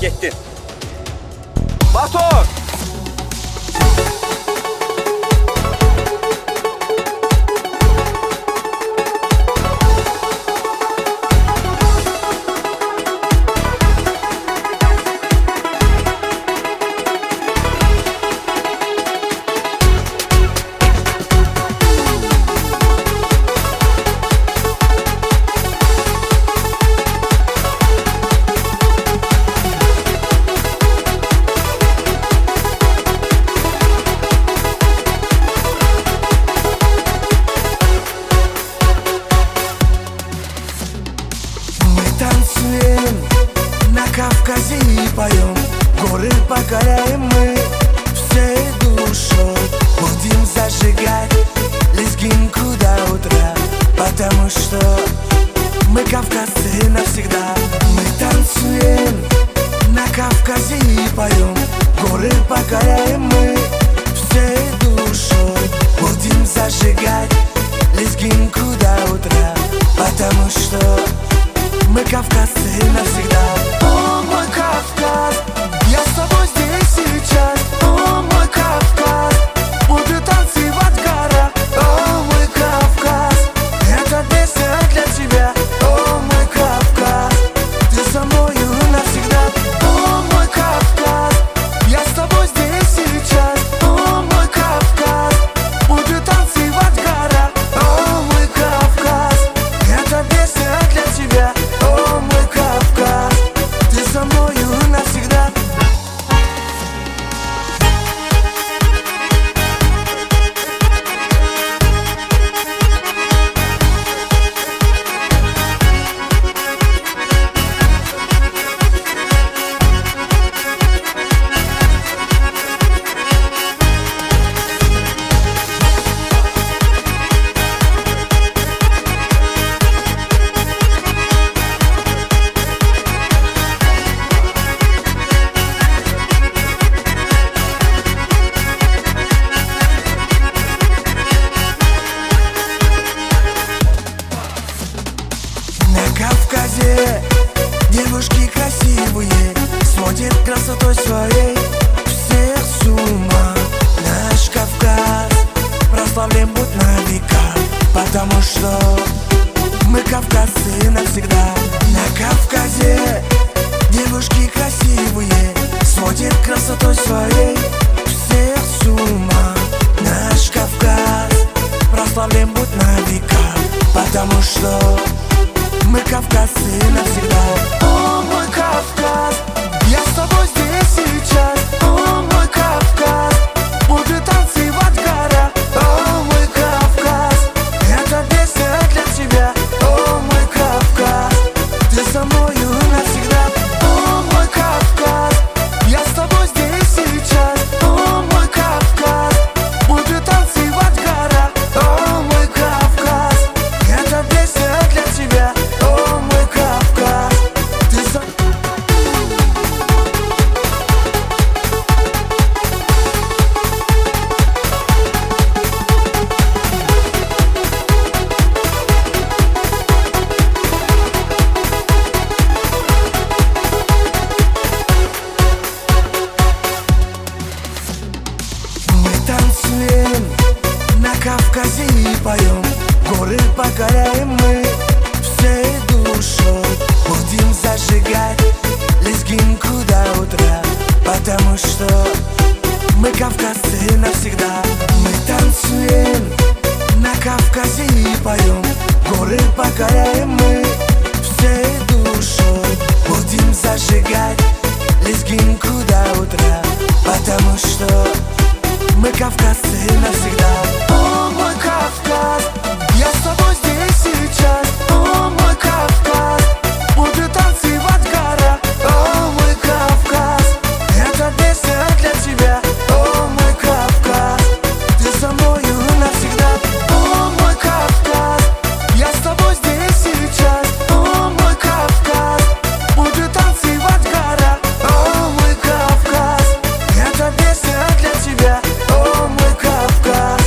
Gettin. Batur! Танцуем на Кавказе и поем, горы покоряем мы всей душой. Будем зажигать лезгинку до утра, потому что мы кавказцы навсегда. Мы танцуем на Кавказе и поем, горы покоряем мы всей душой. Будем зажигать лезгинку до утра, потому что мы кавказцы навсегда. О, мой Кавказ, я с тобой здесь сейчас. О, мой Кавказ, буду танцевать в горах. О, мой Кавказ, эта песня для тебя. О, мой Кавказ, ты со мною навсегда. О, мой Кавказ, я с тобой здесь сейчас. О, мой Кавказ, буду танцевать в горах. О, мой Кавказ, эта песня для тебя. О, мой Кавказ, ты со мною навсегда. На Кавказе девушки красивые сводят красотой своей всех с ума. Наш Кавказ прославлен будет на века, потому что мы кавказцы навсегда. На Кавказе девушки красивые сводят красотой своей всех с ума. Наш Кавказ прославлен будет на века, потому что мы кавказцы навсегда. О, мой Кавказ, я с тобой здесь сейчас. О, мой Кавказ, буду танцевать в горах. О, мой Кавказ, эта песня для тебя. О, мой Кавказ, ты со мною навсегда. О, мой Кавказ, я с тобой здесь сейчас. О, мой Кавказ, буду танцевать в горах. О, мой Кавказ, эта песня для тебя. О, мой Кавказ, ты со... Мы танцуем на Кавказе и поем, горы покоряем мы всей душой. Будем зажигать лезгинку до утра, потому что мы кавказцы навсегда. Мы танцуем на Кавказе и поем, горы покоряем мы всей душой. Будем зажигать лезгинку до утра, потому что мы кавказцы навсегда. О, мой Кавказ, я с тобой здесь сейчас. О, мой Кавказ, буду танцевать в горах. О, мой Кавказ, эта песня для тебя. О, мой Кавказ, ты со мною навсегда. О, мой Кавказ, я с тобой здесь сейчас. О, мой Кавказ, буду танцевать в горах. О, мой Кавказ, эта песня для тебя. О, мой Кавказ.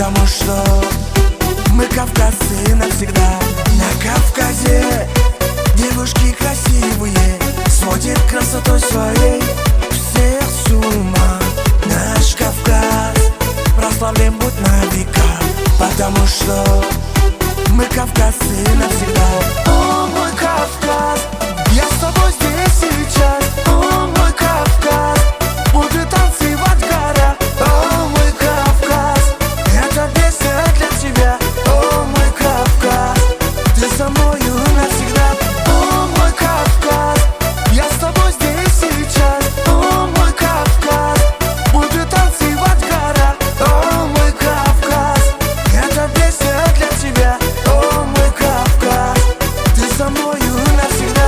потому что мы кавказцы навсегда. На Кавказе девушки красивые сводят красотой своей всех с ума. Наш Кавказ прославлен будь на века, потому что мы кавказцы навсегда. О, мой Кавказ, я с тобой здесь сейчас. О, мой Кавказ, буду танцевать в горах. О, мой Кавказ, эта песня для тебя. О, мой Кавказ, ты со мною навсегда. О, мой Кавказ, я с тобой здесь сейчас. О, мой Кавказ, буду танцевать в горах. О, мой Кавказ, эта песня для тебя. О, мой Кавказ, ты со мною навсегда.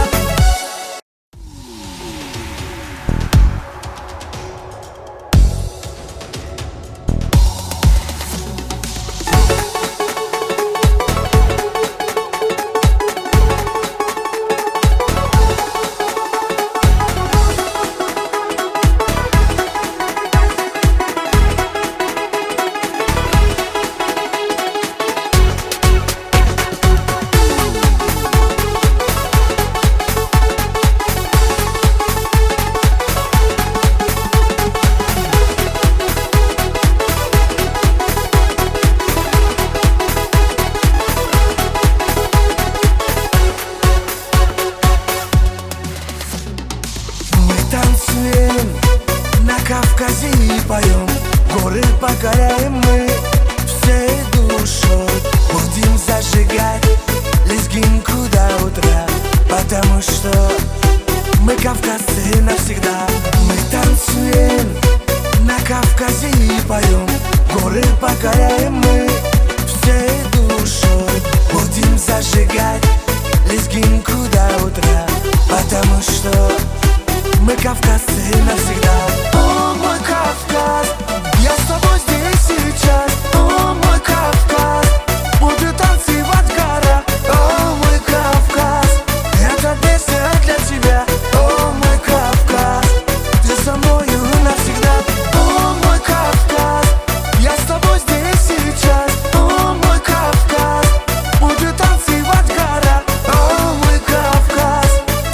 Танцуем на Кавказе и поем, горы покоряем мы всей душой. Будем зажигать лезгинку до утра, потому что мы кавказцы навсегда. Мы танцуем на Кавказе и поем, горы покоряем мы всей душой. Будем зажигать лезгинку до утра, потому что мы кавказцы навсегда. О, мой Кавказ, я с тобой здесь сейчас. О, мой Кавказ, буду танцевать в горах. О, мой Кавказ, эта песня для тебя. О, мой Кавказ, ты со мною навсегда. О, мой Кавказ, я с тобой здесь сейчас. О, мой Кавказ, буду танцевать в горах. О, мой Кавказ,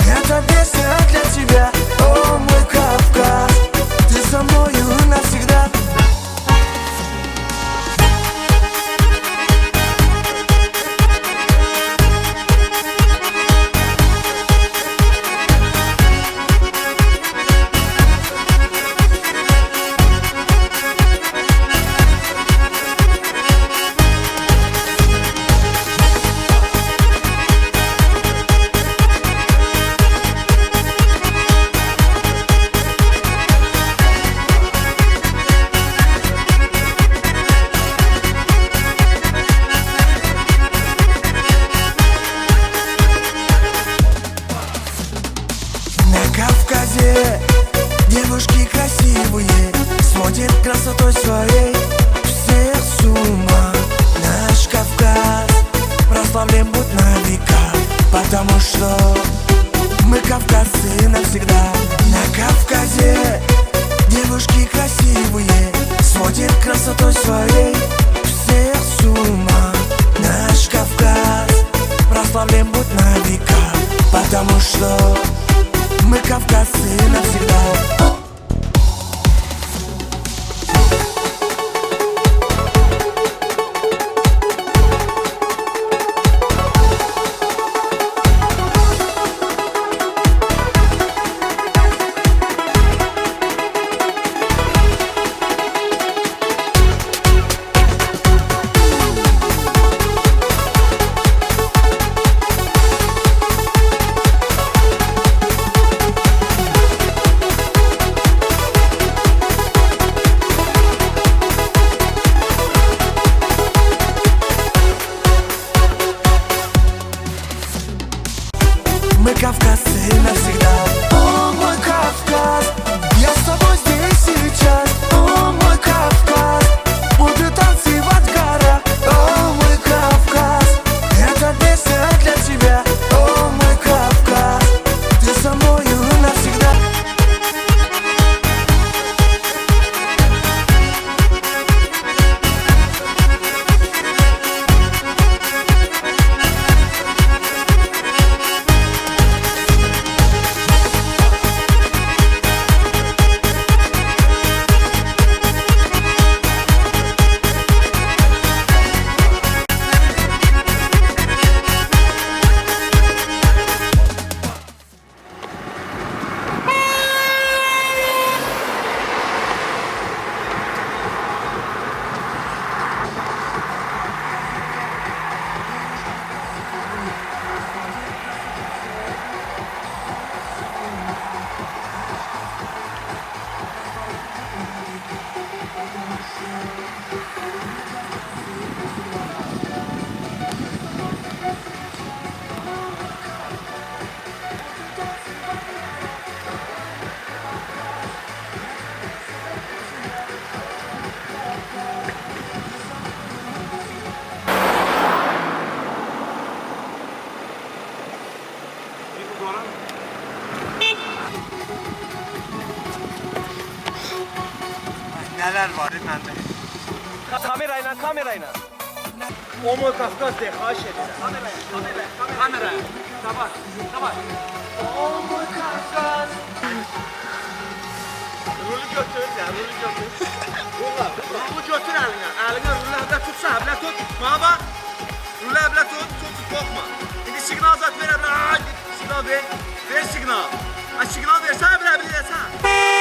эта песня для тебя. Oh my God. Neler var məndə? Kamerayla. Omo Kafkas de, xahiş edirəm. Kamera. Tamam. Omo Kafkas. Rulu götür. Rulu götür əlinə. Əlinə rulu əblə tutsa, əblə tut. Bana bax. Rulu əblə tut, qorxma. İndi siqnal zat ver əblə. Siqnal ver. Ver siqnal. Siqnal versən əblə əblə eləsən.